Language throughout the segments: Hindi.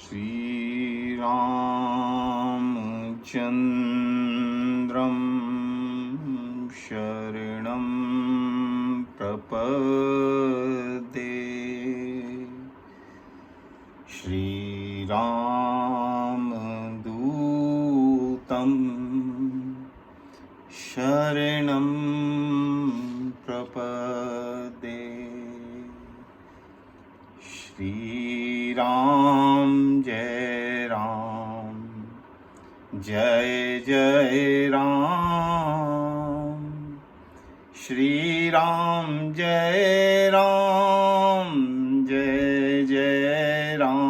श्रीरामचन्द्रं शरणं प्रपद्ये। श्रीरामदूतं शरणं प्रपद्ये। श्रीराम जय राम, जय जय राम। श्रीराम जय राम, जय जय राम।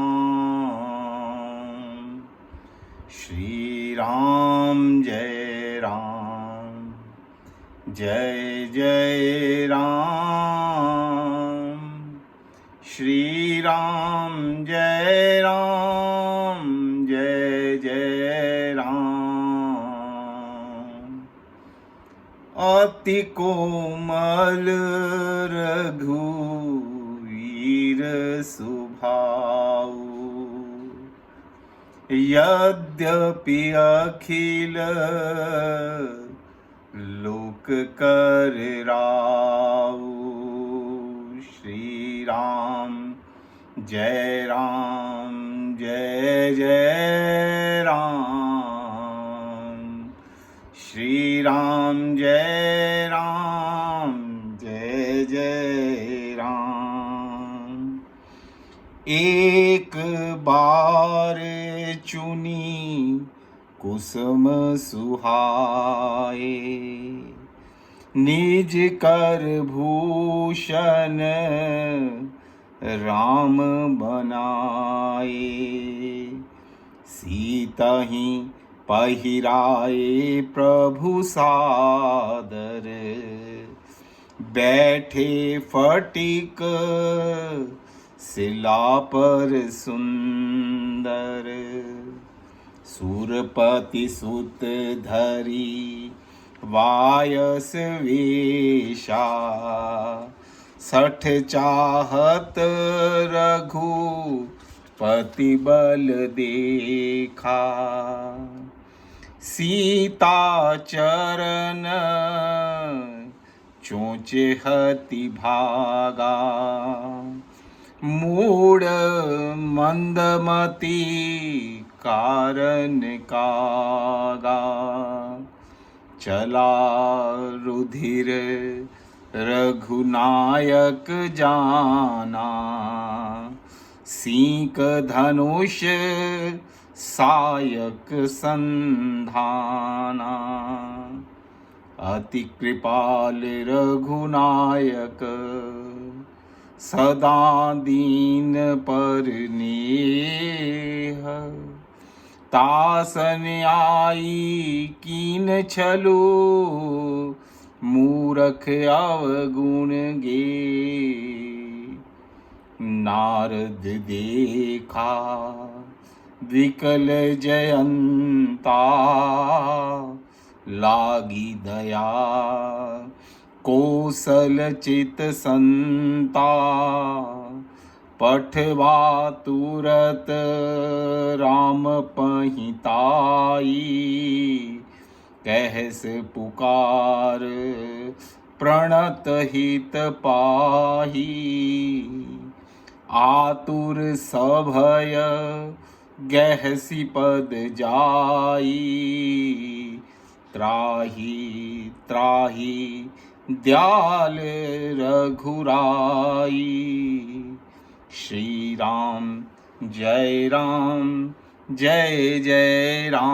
श्रीराम जय राम, जय जय राम। श्रीराम जय राम, जय जय राम। अति कोमल रघुवीर सुभाऊ, यद्यपि अखिल लोक कर राऊ। श्री राम जय राम, जय जय राम। श्री राम जय राम, जय जय राम। एक बार चुनी कुसुम सुहाए, निज कर भूषण राम बनाए। सीता ही पहिराए प्रभु सादर, बैठे फटिक शिला पर सुंदर। सुरपति सुत धरी वायस वेशा, सठ चाहत रघुपति बल देखा। सीता चरण चोंचे हति भागा, मूढ़ मंदमति कारण कागा। चला रुधिर रघुनायक जाना, सीक धनुष सायक संधाना। अति कृपाल रघुनायक, सदा दीन पर नेह। तासन आई कीन छलु, मूरख अवगुण गे। नारद देखा विकल जयंता, लागी दया कौशल चित संता। पठवा तुरत राम पहिताई, कहस पुकार प्रणत हित पाही। आतुर सभय गहसी पद जाई, त्राही त्राही दयाल रघुराई। श्री राम जय राम, जय जय राम।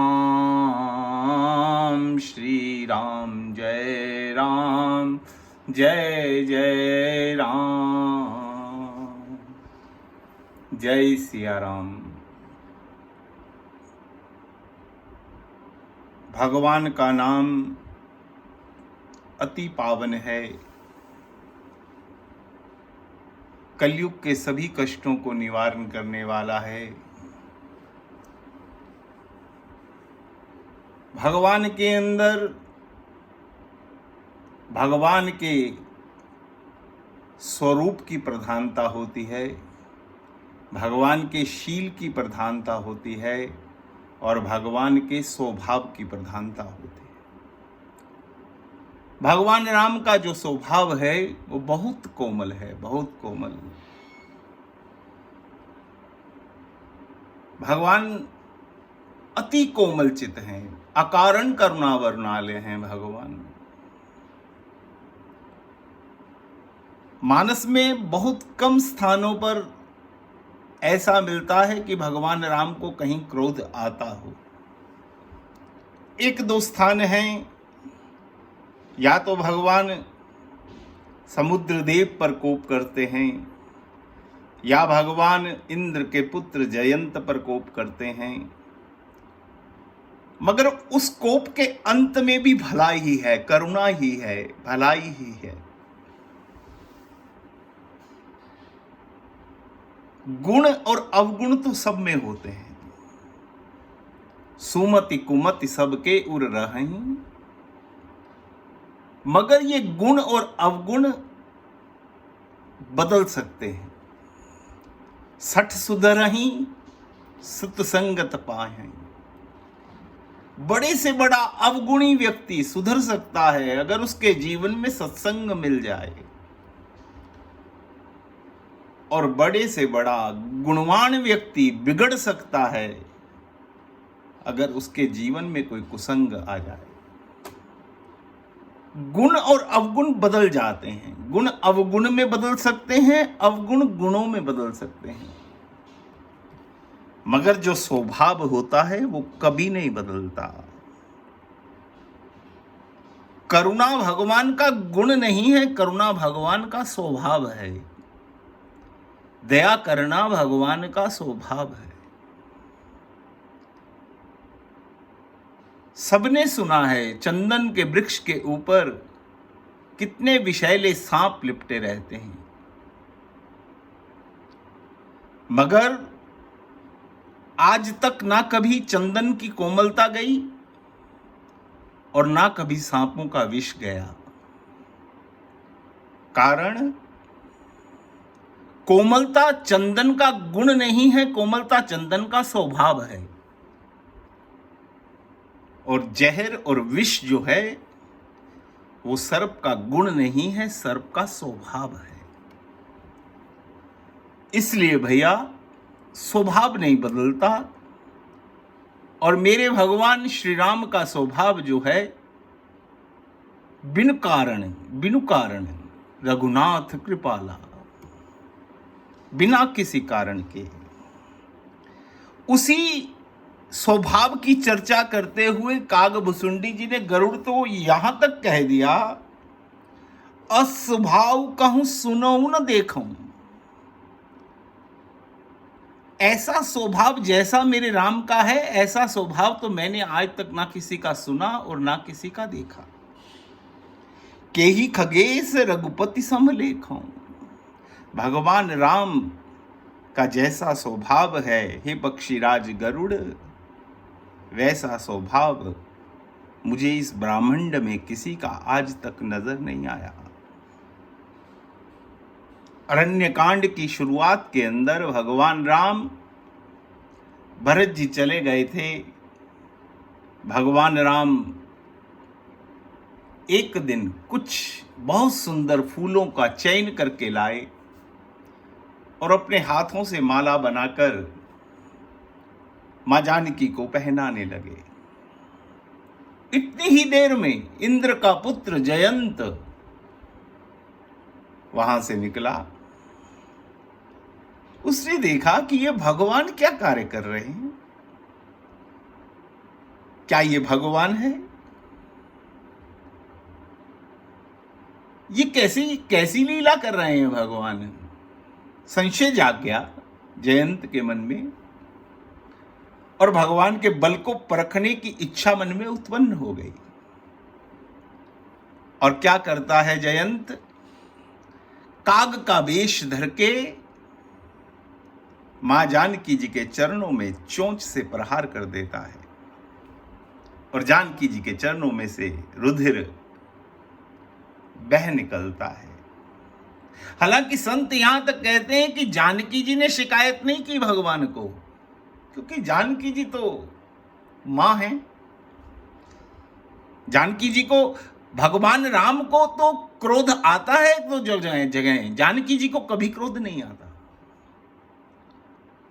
श्री राम जय राम, जय जय राम। जय सिया राम। भगवान का नाम अति पावन है, कलयुग के सभी कष्टों को निवारण करने वाला है। भगवान के अंदर भगवान के स्वरूप की प्रधानता होती है। भगवान के शील की प्रधानता होती है और भगवान के स्वभाव की प्रधानता होती है। भगवान राम का जो स्वभाव है वो बहुत कोमल है, बहुत कोमल। भगवान अति कोमल चित हैं, अकारण करुणा वर्णालय हैं भगवान। मानस में बहुत कम स्थानों पर ऐसा मिलता है कि भगवान राम को कहीं क्रोध आता हो। एक दो स्थान हैं, या तो भगवान समुद्रदेव पर कोप करते हैं, या भगवान इंद्र के पुत्र जयंत पर कोप करते हैं, मगर उस कोप के अंत में भी भलाई ही है, करुणा ही है, भलाई ही है। गुण और अवगुण तो सब में होते हैं। सुमति कुमति सबके उर रहीं, मगर ये गुण और अवगुण बदल सकते हैं। सठ सुधरहीं सुत संगत पाहें। बड़े से बड़ा अवगुणी व्यक्ति सुधर सकता है अगर उसके जीवन में सत्संग मिल जाए, और बड़े से बड़ा गुणवान व्यक्ति बिगड़ सकता है अगर उसके जीवन में कोई कुसंग आ जाए। गुण और अवगुण बदल जाते हैं, गुण अवगुण में बदल सकते हैं, अवगुण गुणों में बदल सकते हैं, मगर जो स्वभाव होता है वो कभी नहीं बदलता। करुणा भगवान का गुण नहीं है, करुणा भगवान का स्वभाव है। दया करना भगवान का स्वभाव है। सबने सुना है चंदन के वृक्ष के ऊपर कितने विषैले सांप लिपटे रहते हैं, मगर आज तक ना कभी चंदन की कोमलता गई और ना कभी सांपों का विष गया। कारण कोमलता चंदन का गुण नहीं है, कोमलता चंदन का स्वभाव है। और जहर और विष जो है वो सर्प का गुण नहीं है, सर्प का स्वभाव है। इसलिए भैया स्वभाव नहीं बदलता, और मेरे भगवान श्री राम का स्वभाव जो है बिनु कारण रघुनाथ कृपाला, बिना किसी कारण के। उसी स्वभाव की चर्चा करते हुए कागभुसुंडी जी ने गरुड़ तो यहां तक कह दिया, अस्वभाव कहूं सुनो न देखूं। ऐसा स्वभाव जैसा मेरे राम का है, ऐसा स्वभाव तो मैंने आज तक ना किसी का सुना और ना किसी का देखा। केही खगेश रघुपति सम लेखों। भगवान राम का जैसा स्वभाव है हे पक्षीराज गरुड़, वैसा स्वभाव मुझे इस ब्रह्मांड में किसी का आज तक नजर नहीं आया। अरण्यकांड की शुरुआत के अंदर भगवान राम, भरत जी चले गए थे। भगवान राम एक दिन कुछ बहुत सुंदर फूलों का चयन करके लाए और अपने हाथों से माला बनाकर मां जानकी को पहनाने लगे। इतनी ही देर में इंद्र का पुत्र जयंत वहां से निकला। उसने देखा कि ये भगवान क्या कार्य कर रहे हैं, क्या ये भगवान है? ये कैसी लीला कर रहे हैं भगवान? संशय जाग गया जयंत के मन में, और भगवान के बल को परखने की इच्छा मन में उत्पन्न हो गई। और क्या करता है जयंत? काग का वेश धर के मां जानकी जी के चरणों में चोंच से प्रहार कर देता है, और जानकी जी के चरणों में से रुधिर बह निकलता है। हालांकि संत यहां तक कहते हैं कि जानकी जी ने शिकायत नहीं की भगवान को, क्योंकि जानकी जी तो मां है। जानकी जी को, भगवान राम को तो क्रोध आता है तो जगह, जानकी जी को कभी क्रोध नहीं आता।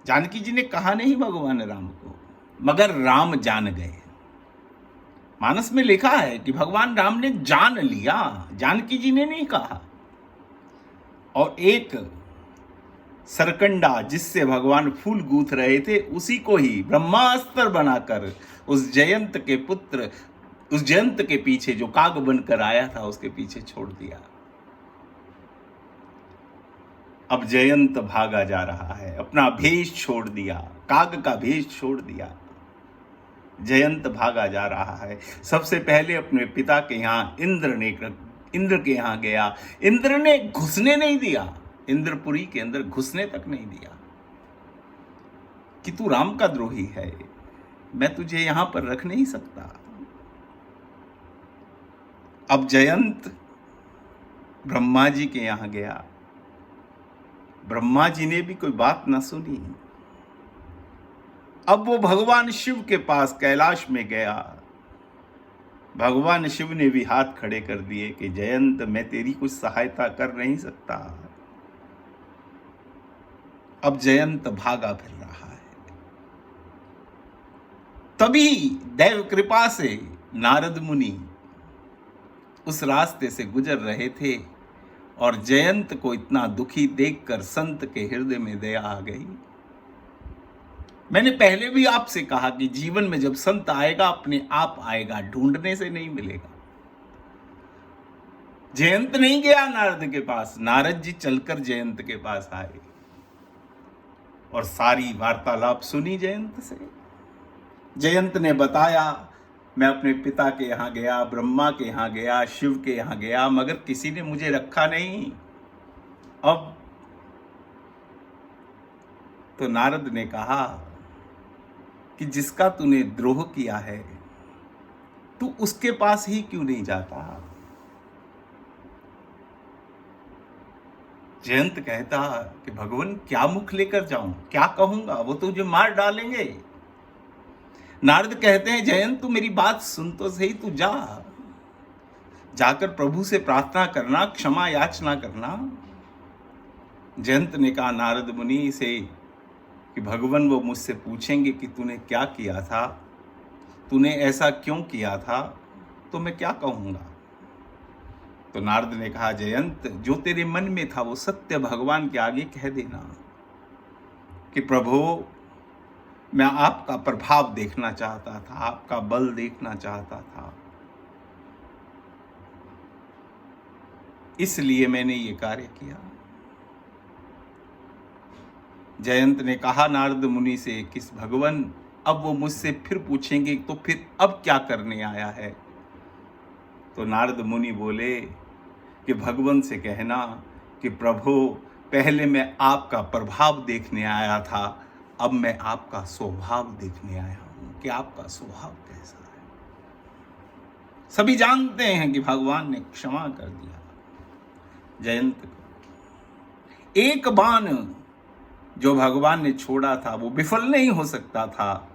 जानकी जी ने कहा नहीं भगवान राम को, मगर राम जान गए। मानस में लिखा है कि भगवान राम ने जान लिया, जानकी जी ने नहीं कहा। और एक सरकंडा जिससे भगवान फूल गूंथ रहे थे, उसी को ही ब्रह्मास्त्र बनाकर उस जयंत के पुत्र, उस जयंत के पीछे जो काग बनकर आया था उसके पीछे छोड़ दिया। अब जयंत भागा जा रहा है, अपना भेष छोड़ दिया, काग का भेष छोड़ दिया, जयंत भागा जा रहा है। सबसे पहले अपने पिता के यहाँ इंद्र के यहाँ गया। इंद्र ने घुसने नहीं दिया, इंद्रपुरी के अंदर घुसने तक नहीं दिया कि तू राम का द्रोही है, मैं तुझे यहां पर रख नहीं सकता। अब जयंत ब्रह्मा जी के यहां गया, ब्रह्मा जी ने भी कोई बात ना सुनी। अब वो भगवान शिव के पास कैलाश में गया। भगवान शिव ने भी हाथ खड़े कर दिए कि जयंत, मैं तेरी कुछ सहायता कर नहीं सकता। अब जयंत भागा फिर रहा है। तभी दैव कृपा से नारद मुनि उस रास्ते से गुजर रहे थे और जयंत को इतना दुखी देखकर संत के हृदय में दया आ गई। मैंने पहले भी आपसे कहा कि जीवन में जब संत आएगा अपने आप आएगा, ढूंढने से नहीं मिलेगा। जयंत नहीं गया नारद के पास, नारद जी चलकर जयंत के पास आए और सारी वार्तालाप सुनी जयंत से। जयंत ने बताया, मैं अपने पिता के यहां गया, ब्रह्मा के यहां गया, शिव के यहां गया, मगर किसी ने मुझे रखा नहीं। अब तो नारद ने कहा कि जिसका तूने द्रोह किया है, तू उसके पास ही क्यों नहीं जाता। जयंत कहता कि भगवान क्या मुख लेकर जाऊं, क्या कहूंगा, वो तो मुझे मार डालेंगे। नारद कहते हैं, जयंत तू मेरी बात सुन तो सही, तू जाकर प्रभु से प्रार्थना करना, क्षमा याचना करना। जयंत ने कहा नारद मुनि से कि भगवान वो मुझसे पूछेंगे कि तूने क्या किया था, तूने ऐसा क्यों किया था, तो मैं क्या कहूंगा। तो नारद ने कहा, जयंत जो तेरे मन में था वो सत्य भगवान के आगे कह देना कि प्रभु, मैं आपका प्रभाव देखना चाहता था, आपका बल देखना चाहता था, इसलिए मैंने ये कार्य किया। जयंत ने कहा नारद मुनि से कि भगवान, अब वो मुझसे फिर पूछेंगे तो फिर अब क्या करने आया है। तो नारद मुनि बोले कि भगवान से कहना कि प्रभु, पहले मैं आपका प्रभाव देखने आया था, अब मैं आपका स्वभाव देखने आया हूं कि आपका स्वभाव कैसा है। सभी जानते हैं कि भगवान ने क्षमा कर दिया जयंत को। एक बाण जो भगवान ने छोड़ा था वो विफल नहीं हो सकता था।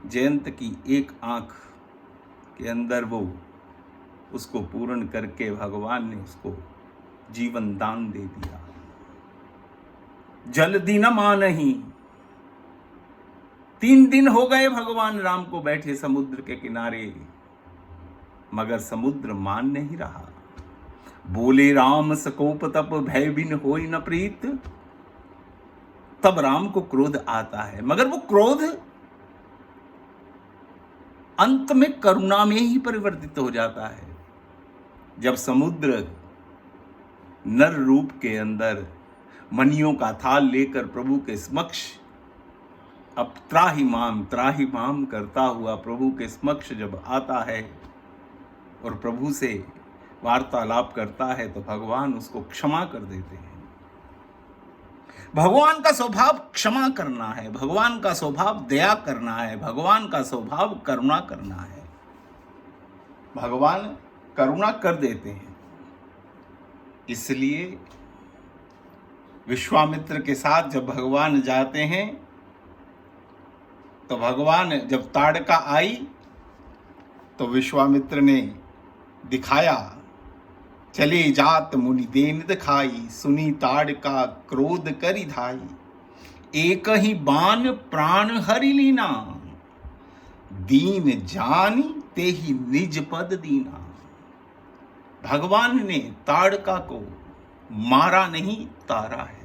जयंत की एक आंख के अंदर वो उसको पूर्ण करके भगवान ने उसको जीवन दान दे दिया। जल्दी न मानही, 3 दिन हो गए भगवान राम को बैठे समुद्र के किनारे, मगर समुद्र मान नहीं रहा। बोले राम सकोप तप भय बिन होई न प्रीत। तब राम को क्रोध आता है, मगर वो क्रोध अंत में करुणा में ही परिवर्तित हो जाता है। जब समुद्र नर रूप के अंदर मणियों का थाल लेकर प्रभु के समक्ष अब त्राहि माम करता हुआ प्रभु के समक्ष जब आता है और प्रभु से वार्तालाप करता है, तो भगवान उसको क्षमा कर देते हैं। भगवान का स्वभाव क्षमा करना है, भगवान का स्वभाव दया करना है, भगवान का स्वभाव करुणा करना है। भगवान करुणा कर देते हैं। इसलिए विश्वामित्र के साथ जब भगवान जाते हैं तो भगवान जब ताड़का आई तो विश्वामित्र ने दिखाया, चले जात मुनि देन दिखाई, सुनी ताड़का क्रोध करि धाई, एक ही बाण प्राण हरि लीना, दीन जानी ते ही निज पद दीना। भगवान ने ताड़का को मारा नहीं, तारा है।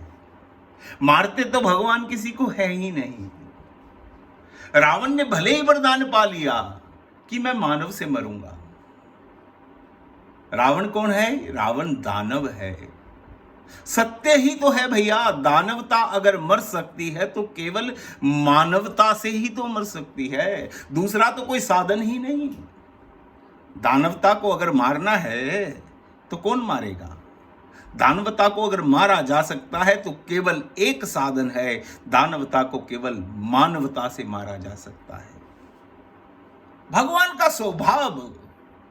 मारते तो भगवान किसी को है ही नहीं। रावण ने भले ही वरदान पा लिया कि मैं मानव से मरूंगा। रावण कौन है? रावण दानव है। सत्य ही तो है भैया। दानवता अगर मर सकती है तो केवल मानवता से ही तो मर सकती है, दूसरा तो कोई साधन ही नहीं। दानवता को अगर मारना है तो कौन मारेगा? दानवता को अगर मारा जा सकता है तो केवल एक साधन है, दानवता को केवल मानवता से मारा जा सकता है। भगवान का स्वभाव,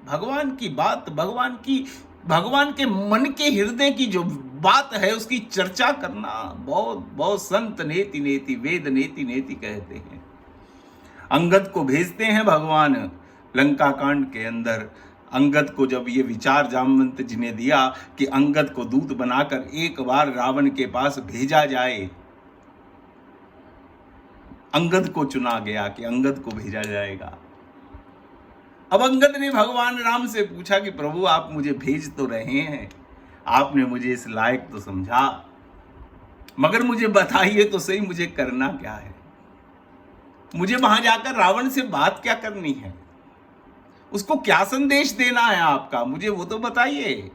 भगवान की बात, भगवान के मन के हृदय की जो बात है उसकी चर्चा करना बहुत बहुत संत नेति नेति वेद नेति नेति कहते हैं। अंगद को भेजते हैं भगवान लंका कांड के अंदर। अंगद को जब ये विचार जामवंत जी ने दिया कि अंगद को दूत बनाकर एक बार रावण के पास भेजा जाए, अंगद को चुना गया कि अंगद को भेजा जाएगा। अब अंगद ने भगवान राम से पूछा कि प्रभु आप मुझे भेज तो रहे हैं, आपने मुझे इस लायक तो समझा, मगर मुझे बताइए तो सही मुझे करना क्या है? मुझे वहां जाकर रावण से बात क्या करनी है? उसको क्या संदेश देना है आपका? मुझे वो तो बताइए।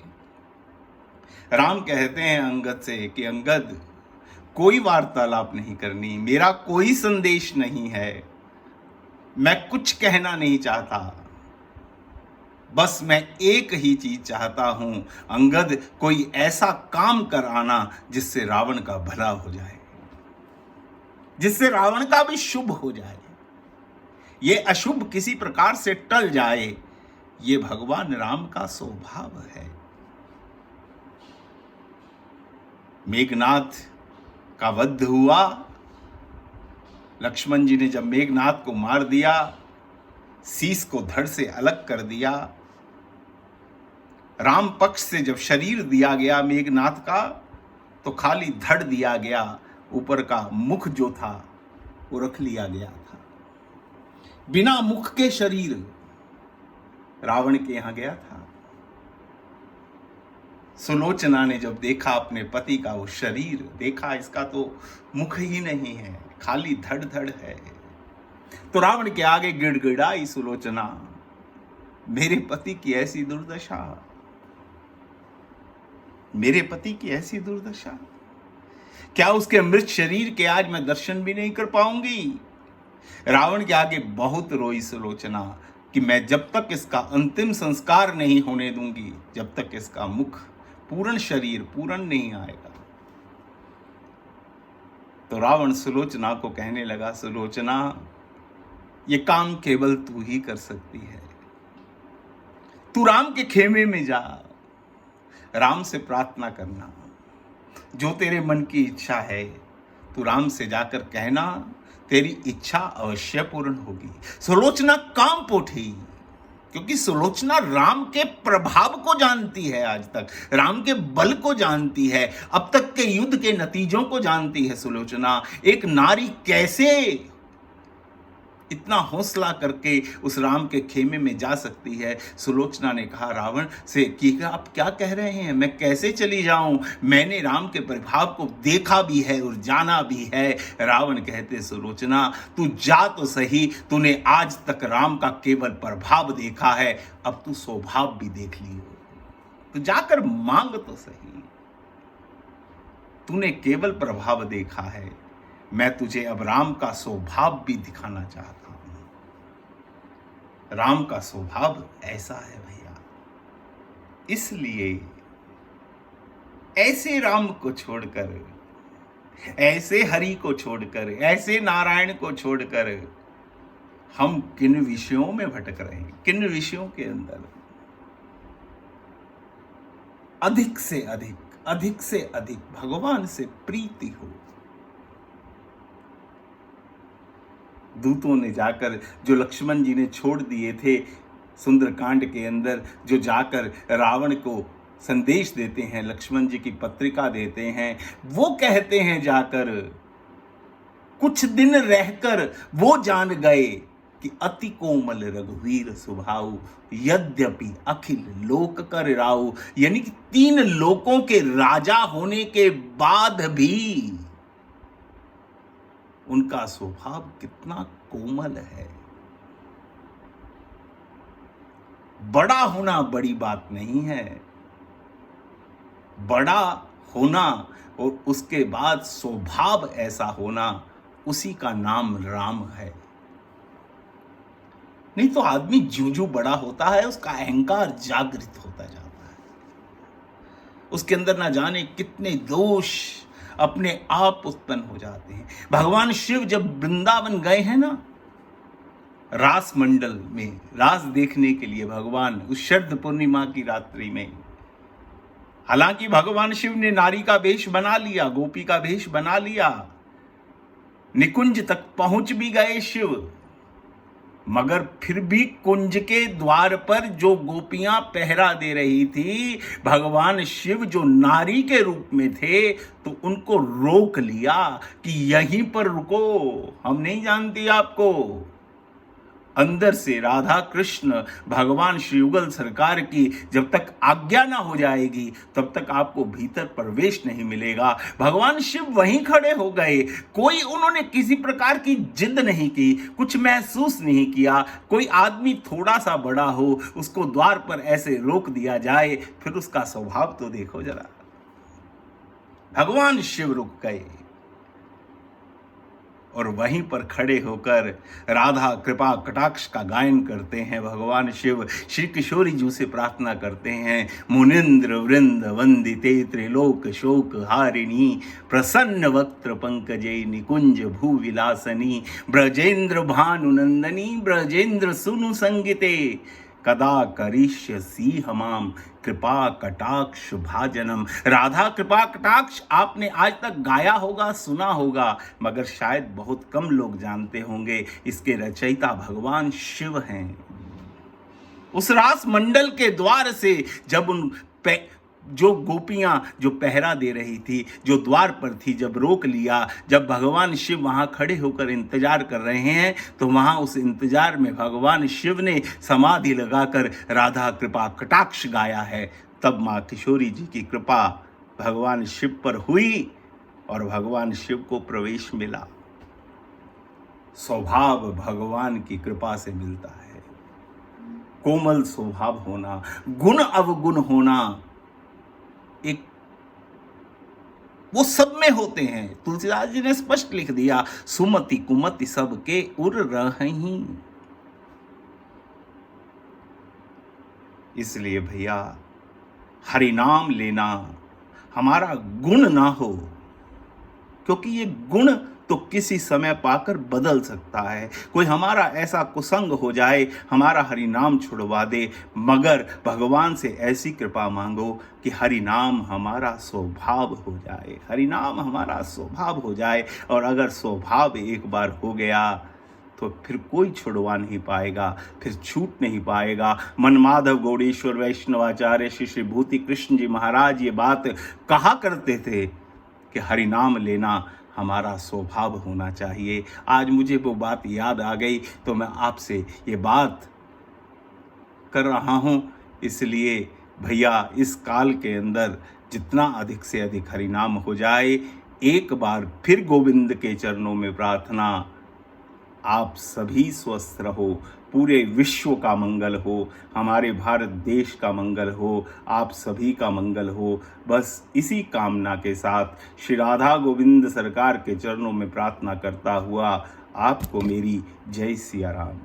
राम कहते हैं अंगद से कि अंगद कोई वार्तालाप नहीं करनी, मेरा कोई संदेश नहीं है, मैं कुछ कहना नहीं चाहता, बस मैं एक ही चीज चाहता हूं अंगद, कोई ऐसा काम कर आना जिससे रावण का भला हो जाए, जिससे रावण का भी शुभ हो जाए, ये अशुभ किसी प्रकार से टल जाए। ये भगवान राम का स्वभाव है। मेघनाथ का वध हुआ, लक्ष्मण जी ने जब मेघनाथ को मार दिया, शीश को धड़ से अलग कर दिया, राम पक्ष से जब शरीर दिया गया मेघनाथ का तो खाली धड़ दिया गया, ऊपर का मुख जो था वो रख लिया गया था। बिना मुख के शरीर रावण के यहां गया था। सुलोचना ने जब देखा अपने पति का वो शरीर, देखा इसका तो मुख ही नहीं है, खाली धड़ धड़ है, तो रावण के आगे गिड़गिड़ाई सुलोचना, मेरे पति की ऐसी दुर्दशा, मेरे पति की ऐसी दुर्दशा, क्या उसके मृत शरीर के आज मैं दर्शन भी नहीं कर पाऊंगी? रावण के आगे बहुत रोई सुलोचना कि मैं जब तक इसका अंतिम संस्कार नहीं होने दूंगी, जब तक इसका मुख, पूर्ण शरीर पूर्ण नहीं आएगा। तो रावण सुलोचना को कहने लगा, सुलोचना ये काम केवल तू ही कर सकती है, तू राम के खेमे में जा, राम से प्रार्थना करना, जो तेरे मन की इच्छा है तू राम से जाकर कहना, तेरी इच्छा अवश्य पूर्ण होगी। सुलोचना कांप उठी, क्योंकि सुलोचना राम के प्रभाव को जानती है, आज तक राम के बल को जानती है, अब तक के युद्ध के नतीजों को जानती है। सुलोचना, एक नारी कैसे इतना हौसला करके उस राम के खेमे में जा सकती है? सुलोचना ने कहा रावण से कि आप क्या कह रहे हैं, मैं कैसे चली जाऊं? मैंने राम के प्रभाव को देखा भी है और जाना भी है। रावण कहते, सुलोचना तू जा तो सही, तूने आज तक राम का केवल प्रभाव देखा है, अब तू स्वभाव भी देख लियो, तू जाकर मांग तो सही, तूने केवल प्रभाव देखा है, मैं तुझे अब राम का स्वभाव भी दिखाना चाहता हूं। राम का स्वभाव ऐसा है भैया, इसलिए ऐसे राम को छोड़कर, ऐसे हरि को छोड़कर, ऐसे नारायण को छोड़कर हम किन विषयों में भटक रहे हैं, किन विषयों के अंदर अधिक से अधिक अधिक से अधिक भगवान से प्रीति हो। दूतों ने जाकर जो लक्ष्मण जी ने छोड़ दिए थे सुंदरकांड के अंदर, जो जाकर रावण को संदेश देते हैं, लक्ष्मण जी की पत्रिका देते हैं, वो कहते हैं जाकर, कुछ दिन रहकर वो जान गए कि अति कोमल रघुवीर स्वभाव, यद्यपि अखिल लोक कर राव। यानी कि 3 लोकों के राजा होने के बाद भी उनका स्वभाव कितना कोमल है। बड़ा होना बड़ी बात नहीं है, बड़ा होना और उसके बाद स्वभाव ऐसा होना, उसी का नाम राम है। नहीं तो आदमी ज्यों ज्यों बड़ा होता है उसका अहंकार जागृत होता जाता है, उसके अंदर ना जाने कितने दोष अपने आप उत्पन्न हो जाते हैं। भगवान शिव जब वृंदावन गए हैं ना, रास मंडल में रास देखने के लिए, भगवान उस शरद पूर्णिमा की रात्रि में, हालांकि भगवान शिव ने नारी का वेश बना लिया, गोपी का वेश बना लिया, निकुंज तक पहुंच भी गए शिव, मगर फिर भी कुंज के द्वार पर जो गोपियां पहरा दे रही थी, भगवान शिव जो नारी के रूप में थे, तो उनको रोक लिया कि यहीं पर रुको, हम नहीं जानती आपको। अंदर से राधा कृष्ण भगवान श्री युगल सरकार की जब तक आज्ञा ना हो जाएगी तब तक आपको भीतर प्रवेश नहीं मिलेगा। भगवान शिव वहीं खड़े हो गए, कोई उन्होंने किसी प्रकार की जिद नहीं की, कुछ महसूस नहीं किया। कोई आदमी थोड़ा सा बड़ा हो, उसको द्वार पर ऐसे रोक दिया जाए, फिर उसका स्वभाव तो देखो जरा। भगवान शिव रुक गए और वहीं पर खड़े होकर राधा कृपा कटाक्ष का गायन करते हैं। भगवान शिव श्री किशोरी जी से प्रार्थना करते हैं, मुनिंद्र वृंद वंदिते त्रिलोक शोक हारिणी, प्रसन्न वक्त्र पंकजे निकुंज भू विलासनी, ब्रजेंद्र भानुनंदनी ब्रजेंद्र सुनु संगिते, कदा करिष्यसि हमाम कृपा कटाक्ष भाजनम। राधा कृपा कटाक्ष आपने आज तक गाया होगा, सुना होगा, मगर शायद बहुत कम लोग जानते होंगे। इसके रचयिता भगवान शिव हैं। उस रास मंडल के द्वार से जब उन जो गोपियां जो पहरा दे रही थी, जो द्वार पर थी, जब रोक लिया, जब भगवान शिव वहां खड़े होकर इंतजार कर रहे हैं, तो वहां उस इंतजार में भगवान शिव ने समाधि लगाकर राधा कृपा कटाक्ष गाया है। तब माँ किशोरी जी की कृपा भगवान शिव पर हुई और भगवान शिव को प्रवेश मिला। स्वभाव भगवान की कृपा से मिलता है। कोमल स्वभाव होना, गुण अवगुण होना, एक वो सब में होते हैं। तुलसीदास जी ने स्पष्ट लिख दिया, सुमति कुमति सबके उर रही। इसलिए भैया हरि नाम लेना हमारा गुण ना हो, क्योंकि ये गुण तो किसी समय पाकर बदल सकता है। कोई हमारा ऐसा कुसंग हो जाए, हमारा हरि नाम छुड़वा दे, मगर भगवान से ऐसी कृपा मांगो कि हरि नाम हमारा स्वभाव हो जाए, हरि नाम हमारा स्वभाव हो जाए। और अगर स्वभाव एक बार हो गया तो फिर कोई छुड़वा नहीं पाएगा, फिर छूट नहीं पाएगा। मनमाधव गौड़ेश्वर वैष्णवाचार्य श्री श्री भूति कृष्ण जी महाराज ये बात कहा करते थे कि हरि नाम लेना हमारा स्वभाव होना चाहिए। आज मुझे वो बात याद आ गई तो मैं आपसे ये बात कर रहा हूँ। इसलिए भैया इस काल के अंदर जितना अधिक से अधिक हरि नाम हो जाए। एक बार फिर गोविंद के चरणों में प्रार्थना, आप सभी स्वस्थ रहो, पूरे विश्व का मंगल हो, हमारे भारत देश का मंगल हो, आप सभी का मंगल हो। बस इसी कामना के साथ श्री राधा गोविंद सरकार के चरणों में प्रार्थना करता हुआ आपको मेरी जय सिया राम।